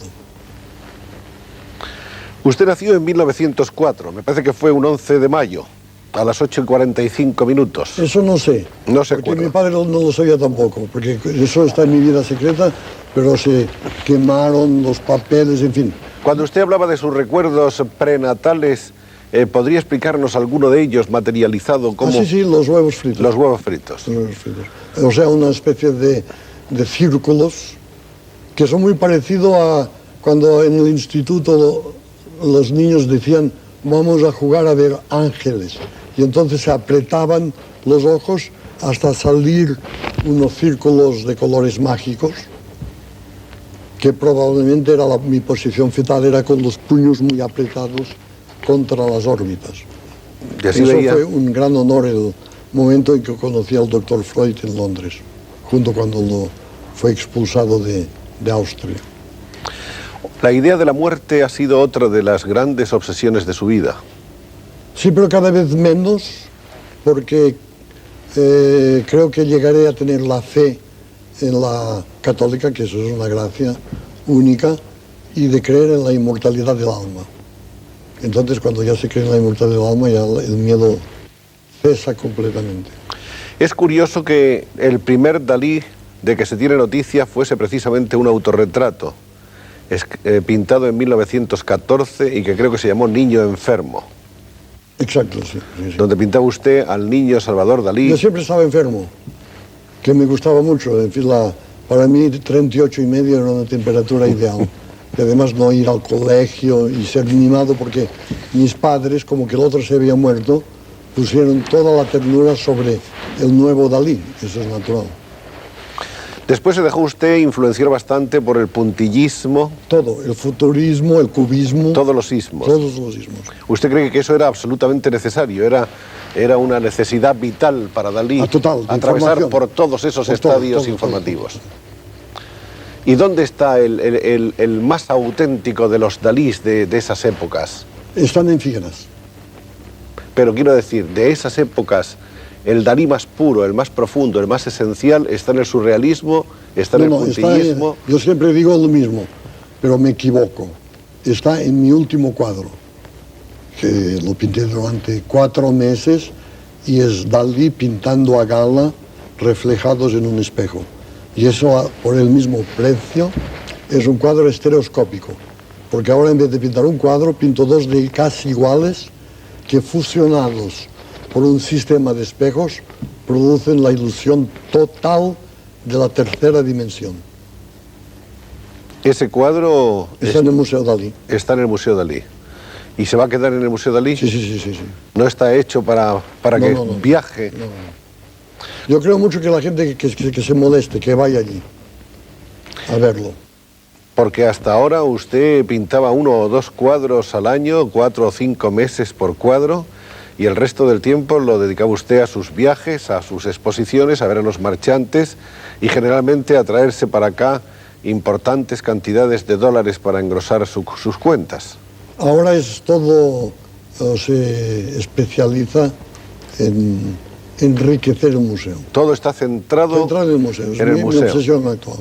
Usted nació en 1904, me parece que fue un 11 de mayo, a las 8:45. Eso no sé. No se porque acuerda. Mi padre no lo sabía tampoco, porque eso está en mi vida secreta, pero se quemaron los papeles, en fin. Cuando usted hablaba de sus recuerdos prenatales, ¿podría explicarnos alguno de ellos materializado como? Sí, los huevos fritos. Los huevos fritos. Los huevos fritos. O sea, una especie de círculos que son muy parecidos a cuando en el instituto los niños decían vamos a jugar a ver ángeles, y entonces se apretaban los ojos hasta salir unos círculos de colores mágicos, que probablemente era mi posición fetal, era con los puños muy apretados contra las órbitas. Y así Eso veía. fue un gran honor el momento en que conocí al doctor Freud en Londres, junto cuando fue expulsado de Austria. La idea de la muerte ha sido otra de las grandes obsesiones de su vida. Sí, pero cada vez menos, porque creo que llegaré a tener la fe en la católica, que eso es una gracia única, y de creer en la inmortalidad del alma. Entonces, cuando ya se cree en la inmortalidad del alma, ya el miedo cesa completamente. Es curioso que el primer Dalí de que se tiene noticia fuese precisamente un autorretrato, pintado en 1914 y que creo que se llamó Niño Enfermo. Exacto, sí. Donde pintaba usted al niño Salvador Dalí. Yo siempre estaba enfermo, que me gustaba mucho. En fin, para mí 38,5 era una temperatura ideal. Y además no ir al colegio y ser mimado, porque mis padres, como que el otro se había muerto, pusieron toda la ternura sobre el nuevo Dalí. Eso es natural. Después se dejó usted influenciar bastante por el puntillismo. Todo, el futurismo, el cubismo. Todos los ismos. Todos los ismos. ¿Usted cree que eso era absolutamente necesario? Era una necesidad vital para Dalí total, atravesar por todos esos estadios informativos. Todo. ¿Y dónde está el más auténtico de los Dalís de esas épocas? Están en Figueras. Pero quiero decir, de esas épocas, el Dalí más puro, el más profundo, el más esencial, está en el surrealismo, está en el puntillismo. Yo siempre digo lo mismo, pero me equivoco. Está en mi último cuadro, que lo pinté durante 4 meses y es Dalí pintando a Gala reflejados en un espejo. Y eso, por el mismo precio, es un cuadro estereoscópico, porque ahora en vez de pintar un cuadro, pinto dos de casi iguales que fusionados por un sistema de espejos producen la ilusión total de la tercera dimensión. Ese cuadro Está en el Museo Dalí. Está en el Museo Dalí. ¿Y se va a quedar en el Museo Dalí? Sí. ¿No está hecho para que viaje? No. Yo creo mucho que la gente que se moleste, que vaya allí a verlo. Porque hasta ahora usted pintaba 1 o 2 cuadros al año, 4 o 5 meses por cuadro, y el resto del tiempo lo dedicaba usted a sus viajes, a sus exposiciones, a ver a los marchantes y generalmente a traerse para acá importantes cantidades de dólares para engrosar sus cuentas. Ahora es todo, se especializa en enriquecer el museo. Todo está centrado en el museo, es en el mi museo. obsesión actual.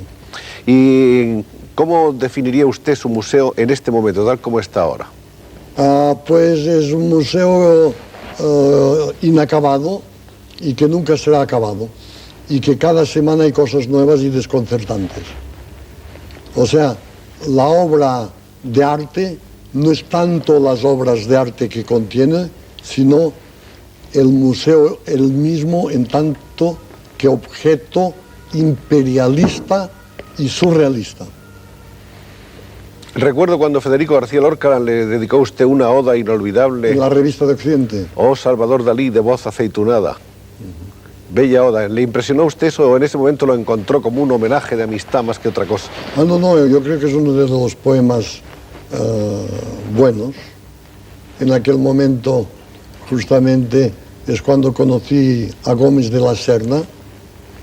¿Y cómo definiría usted su museo en este momento, tal como está ahora? Pues es un museo inacabado y que nunca será acabado y que cada semana hay cosas nuevas y desconcertantes. O sea, la obra de arte no es tanto las obras de arte que contiene, sino el museo el mismo en tanto que objeto imperialista y surrealista. Recuerdo cuando Federico García Lorca le dedicó a usted una oda inolvidable. En la revista de Occidente. Oh, Salvador Dalí, de voz aceitunada. Bella oda. ¿Le impresionó a usted eso o en ese momento lo encontró como un homenaje de amistad más que otra cosa? No, yo creo que es uno de los poemas buenos. En aquel momento, justamente, es cuando conocí a Gómez de la Serna,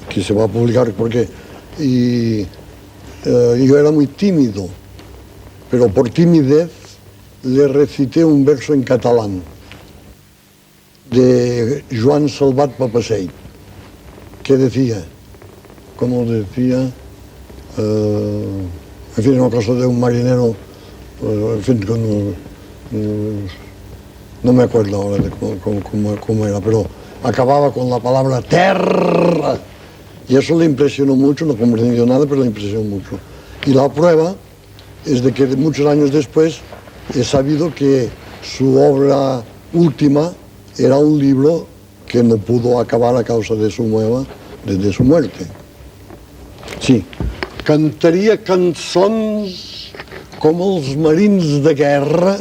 que se va a publicar porque yo era muy tímido, pero por timidez le recité un verso en catalán de Joan Salvat Papasseit, que decía, como decía, en fin, una cosa de un marinero, en fin, no me acuerdo ahora de cómo era, pero acababa con la palabra terra, y eso le impresionó mucho, no comprendió nada, pero le impresionó mucho. Y la prueba es de que muchos años después he sabido que su obra última era un libro que no pudo acabar a causa de su muerte. Sí, cantaria cançons com els marins de guerra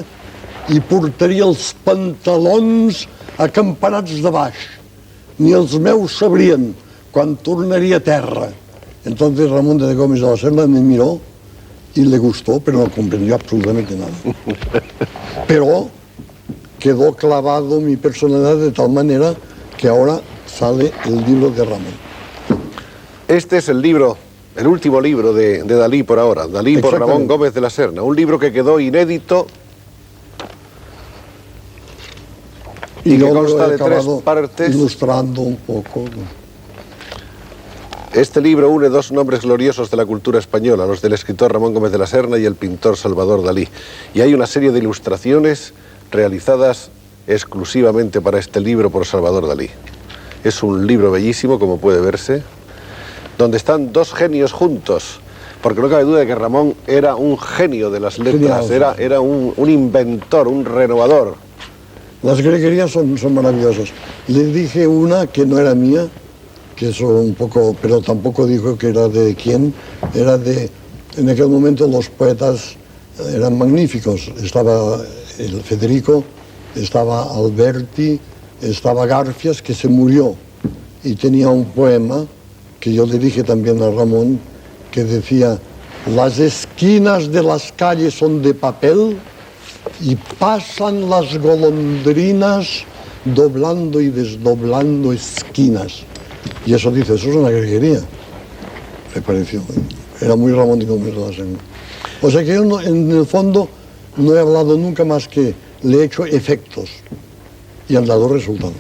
i portaria els pantalons acampanats de baix. Ni els meus sabrien quan tornaria a terra. Entonces Ramón de Gómez de la Serna me miró y le gustó, pero no comprendió absolutamente nada. Pero quedó clavado mi personalidad de tal manera que ahora sale el libro de Ramón. Este es el libro, el último libro de Dalí por ahora, Dalí por Ramón Gómez de la Serna, un libro que quedó inédito y que consta de 3 partes. Ilustrando un poco. Este libro une 2 nombres gloriosos de la cultura española, los del escritor Ramón Gómez de la Serna y el pintor Salvador Dalí. Y hay una serie de ilustraciones realizadas exclusivamente para este libro por Salvador Dalí. Es un libro bellísimo, como puede verse, donde están 2 genios juntos, porque no cabe duda de que Ramón era un genio de las letras, era un inventor, un renovador. Las greguerías son maravillosas. Le dije una que no era mía, que eso un poco, pero tampoco dijo que era de quién, era de, en aquel momento los poetas eran magníficos, estaba el Federico, estaba Alberti, estaba Garfias, que se murió, y tenía un poema que yo le dije también a Ramón, que decía, las esquinas de las calles son de papel y pasan las golondrinas doblando y desdoblando esquinas. Y eso dice, eso es una greguería. Me pareció. Era muy Ramón de Gómez de la Serna. O sea que yo no, en el fondo no he hablado nunca más que le he hecho efectos y han dado resultado.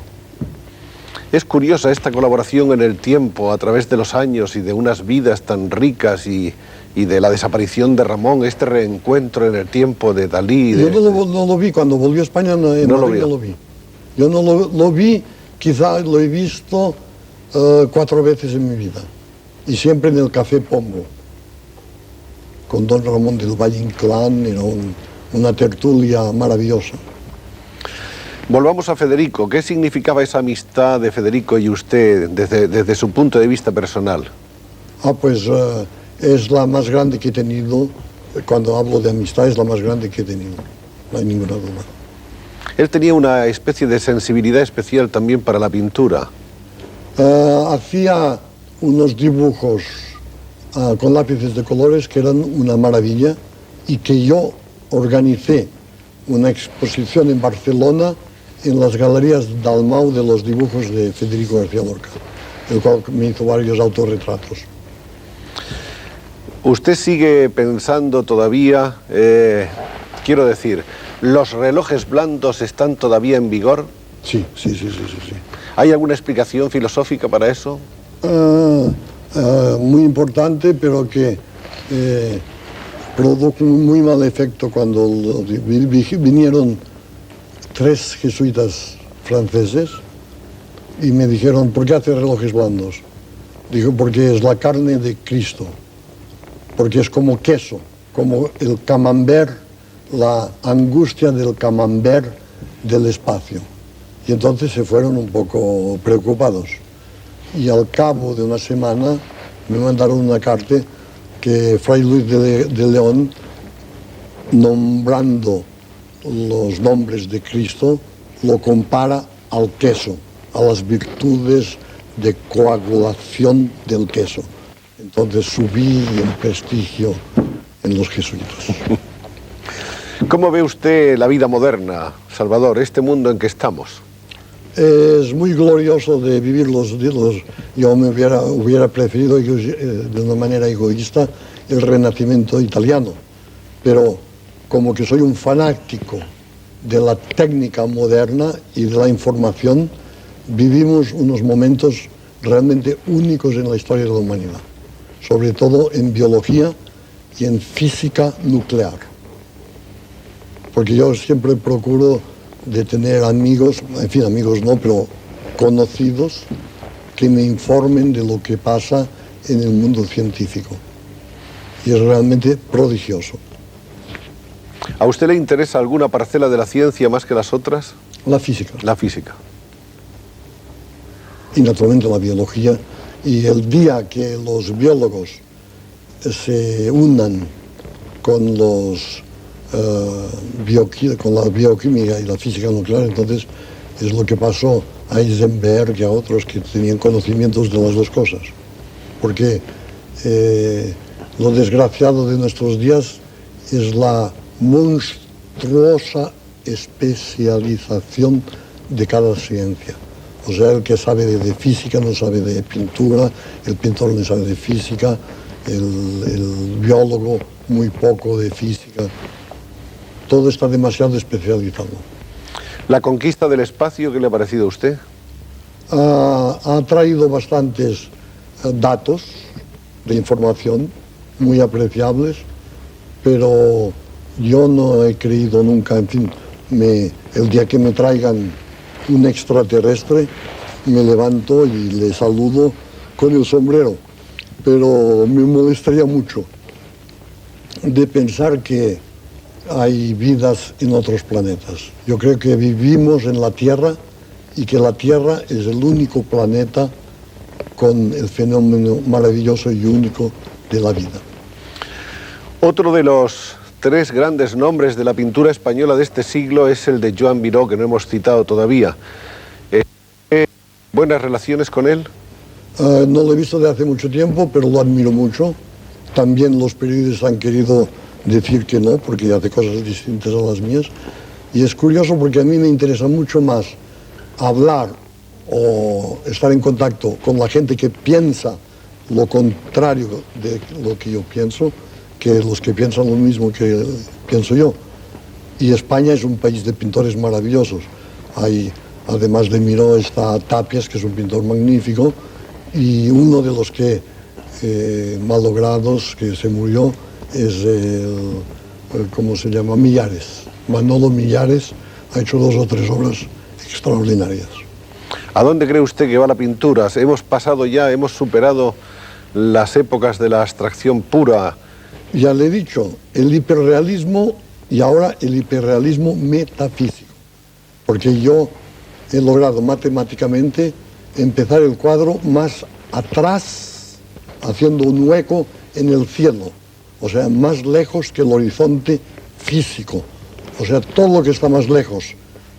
Es curiosa esta colaboración en el tiempo, a través de los años y de unas vidas tan ricas y de la desaparición de Ramón, este reencuentro en el tiempo de Dalí. Yo no lo vi, cuando volvió a España no lo vi. Yo no lo vi, quizá lo he visto 4 veces en mi vida, y siempre en el Café Pombo, con don Ramón del Valle Inclán. Era una tertulia maravillosa. Volvamos a Federico. ¿Qué significaba esa amistad de Federico y usted desde su punto de vista personal? Pues es la más grande que he tenido. Cuando hablo de amistad, es la más grande que he tenido, no hay ninguna duda. Él tenía una especie de sensibilidad especial también para la pintura. Hacía unos dibujos con lápices de colores que eran una maravilla, y que yo organicé una exposición en Barcelona en las galerías Dalmau de los dibujos de Federico García Lorca, el cual me hizo varios autorretratos. ¿Usted sigue pensando todavía, quiero decir, los relojes blandos están todavía en vigor? Sí. ¿Hay alguna explicación filosófica para eso? Muy importante, pero que produjo un muy mal efecto cuando vinieron 3 jesuitas franceses y me dijeron: ¿por qué hace relojes blandos? Digo: porque es la carne de Cristo, porque es como queso, como el camembert, la angustia del camembert del espacio. Y entonces se fueron un poco preocupados. Y al cabo de una semana me mandaron una carta que Fray Luis de León, nombrando los nombres de Cristo, lo compara al queso, a las virtudes de coagulación del queso. Entonces subí en prestigio en los jesuitas. ¿Cómo ve usted la vida moderna, Salvador, este mundo en que estamos? Es muy glorioso de vivir los días. Yo me hubiera preferido, de una manera egoísta, el Renacimiento italiano, pero como que soy un fanático de la técnica moderna y de la información, vivimos unos momentos realmente únicos en la historia de la humanidad, sobre todo en biología y en física nuclear. Porque yo siempre procuro de tener amigos, en fin, amigos no, pero conocidos, que me informen de lo que pasa en el mundo científico. Y es realmente prodigioso. ¿A usted le interesa alguna parcela de la ciencia más que las otras? La física. La física. Y naturalmente la biología. Y el día que los biólogos se unan con con la bioquímica y la física nuclear, entonces es lo que pasó a Heisenberg y a otros que tenían conocimientos de las dos cosas. Porque lo desgraciado de nuestros días es la monstruosa especialización de cada ciencia. O sea, el que sabe de física no sabe de pintura, el pintor no sabe de física, el biólogo muy poco de física. Todo está demasiado especializado. ¿La conquista del espacio qué le ha parecido a usted? Ha traído bastantes datos de información muy apreciables, pero yo no he creído nunca, en fin, el día que me traigan un extraterrestre, me levanto y le saludo con el sombrero, pero me molestaría mucho de pensar que hay vidas en otros planetas. Yo creo que vivimos en la Tierra y que la Tierra es el único planeta con el fenómeno maravilloso y único de la vida. Otro de los 3 grandes nombres de la pintura española de este siglo es el de Joan Miró, que no hemos citado todavía. ¿Buenas relaciones con él? No lo he visto de hace mucho tiempo, pero lo admiro mucho. También los periodistas han querido decir que no, porque hace cosas distintas a las mías. Y es curioso porque a mí me interesa mucho más hablar o estar en contacto con la gente que piensa lo contrario de lo que yo pienso, que los que piensan lo mismo que pienso yo. Y España es un país de pintores maravillosos. Además de Miró está Tapias, que es un pintor magnífico, y uno de los que malogrados, que se murió, es ¿cómo se llama? Millares. Manolo Millares ha hecho 2 o 3 obras extraordinarias. ¿A dónde cree usted que va la pintura? Hemos pasado ya, hemos superado las épocas de la abstracción pura. Ya le he dicho, el hiperrealismo y ahora el hiperrealismo metafísico. Porque yo he logrado matemáticamente empezar el cuadro más atrás, haciendo un hueco en el cielo, o sea, más lejos que el horizonte físico. O sea, todo lo que está más lejos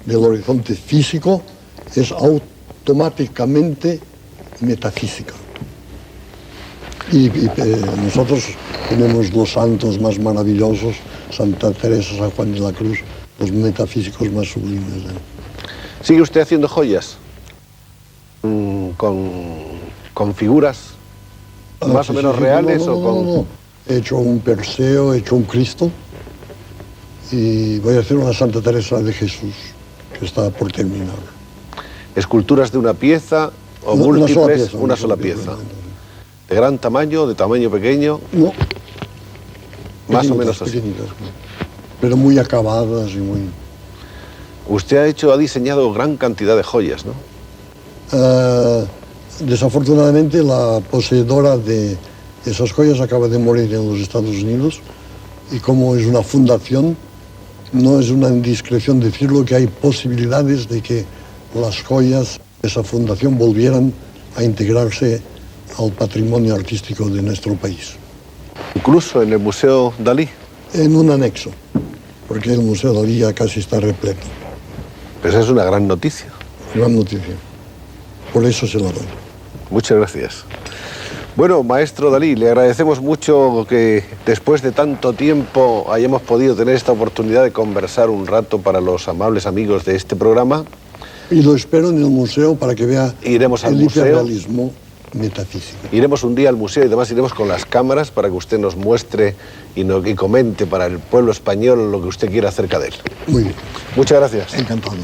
del horizonte físico es automáticamente metafísica. Y nosotros tenemos los santos más maravillosos, Santa Teresa, San Juan de la Cruz, los metafísicos más sublimes. ¿Sigue usted haciendo joyas? ¿Con figuras más o menos reales? No. He hecho un Perseo, he hecho un Cristo y voy a hacer una Santa Teresa de Jesús, que está por terminar. ¿Esculturas de una pieza o múltiples? Una sola pieza. ¿De gran tamaño, de tamaño pequeño? No. Más o menos así. Pero muy acabadas y muy... Usted ha diseñado gran cantidad de joyas, ¿no? Desafortunadamente la poseedora de esas joyas acaba de morir en los Estados Unidos y como es una fundación, no es una indiscreción decirlo que hay posibilidades de que las joyas de esa fundación volvieran a integrarse al patrimonio artístico de nuestro país. ¿Incluso en el Museo Dalí? En un anexo, porque el Museo Dalí ya casi está repleto. Pues es una gran noticia. Gran noticia. Por eso se la doy. Muchas gracias. Bueno, maestro Dalí, le agradecemos mucho que después de tanto tiempo hayamos podido tener esta oportunidad de conversar un rato para los amables amigos de este programa. Y lo espero en el museo para que vea Iremos al el museo. hiperrealismo metafísico. Iremos un día al museo y además iremos con las cámaras para que usted nos muestre y comente para el pueblo español lo que usted quiera acerca de él. Muy bien. Muchas gracias. Encantado.